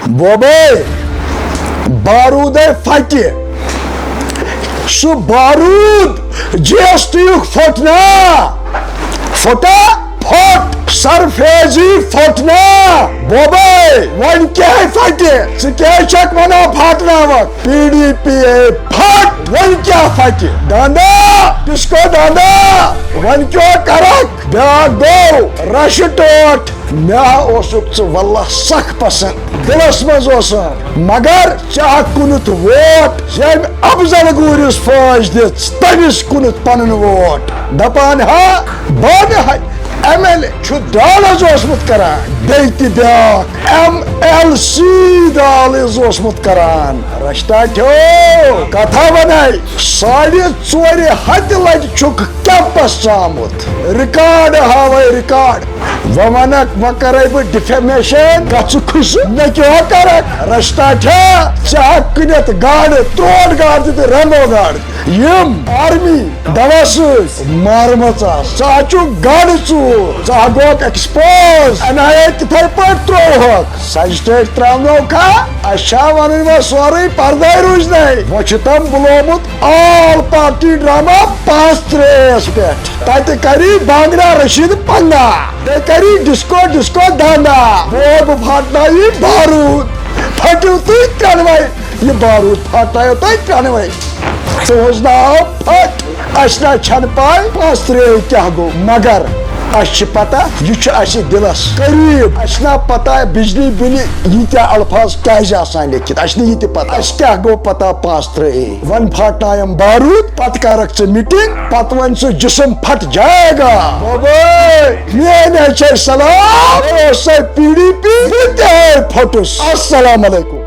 بوبے بارود پھٹہِ سُہ بارود جی ایس ٹی یُک پھوٚٹنا پھوٚٹا پھوٚٹ سرفیزی پھوٚٹنا بوبے وۄنۍ کیٛاہ پھٹہِ ژٕ کیٛازِ چھکھ ونان پھاٹناوکھ پی ڈی پی پھٹ وۄنۍ کیٛاہ پھٹہِ داندا ڈسکو داندا وۄنۍ کیٛاہ کرکھ بیٛاکھ گوٚو رشہٕ ٹوٹھ مےٚ اوسُکھ ژٕ واللہ سخ پسنٛد دلس منٛز اوسُم مگر ژےٚ ہکھ کُنُتھ ووٹ ییٚمہِ افضل گوٗرِس فوج دِژ تٔمِس کُنُتھ پنُن ووٹ دپان ہا بانہٕ ایم ایل اے چھُ دالٕز اوسمُت کران بیٚیہِ تہِ بیٛاکھ ایم ایل سی دالٕز اوسمُت کران رشٹاٹھیو کتھا ونے 4.5 ہتہِ لٹہِ چھُکھ کیمپس ژامُت ریکارڈ ہاوے ریکارڈ وۄنۍ ونکھ وۄنۍ کرے بہٕ ڈِفیمیشن گژھٕ کھُسہٕ مےٚ کیٛاہ کرکھ رشٹاٹھیا ژےٚ ہکھ کٕنِتھ گاڈٕ 3 گاڈٕ تہِ ریمبو گاڈٕ یِم آرمی دوا سۭتۍ مارمژٕ ژٕ ہا چھُکھ گاڈٕ ژوٗر ژٕ ہا گوٚوکھ ایکسپوز این آی اے تِتھے پٲٹھۍ ترووہکھ سجسٹریٹ تراونوکھا اسہِ چھا ونُن وۄنۍ سورُے پردے روزنے وۄنۍ چھُ تٔمۍ بُلومُت آل پارٹی ڈراما 5-3 پٮ۪ٹھ تتہِ کری بانگنا رشید پنگا بیٚیہِ کری ڈسکو ڈسکو داندا بوبہٕ پھاٹنایہِ بارود پھٹِو تُہۍ ترٛٮ۪نوَے یہِ بارود پھاٹنایو تۄہہِ ترٛٮ۪نوَے تُہنٛز ناو پھٹ اسہِ نہ چھنہٕ پاے 5-3 کیٛاہ گوٚو مگر اسہِ چھِ پتہ یہِ چھُ اسہِ دلس قریب اسہِ نہ پتہ بجلی بِلہِ ییٖتیاہ الفاظ کیازِ آسان لیکھِتھ اسہِ نہٕ یہِ تہِ پتہ اسہِ کیٛاہ گوٚو پتہ 5-3 وۄنۍ پھاٹنایم بارود پتہٕ کرکھ ژٕ میٹنگ پتہٕ وۄنۍ سُہ جسم پھٹ جائے گا بوبے میٲنۍ چھے سلام اوسے پی ڈی پی بہٕ تہِ پھوٚٹُس السلام علیکم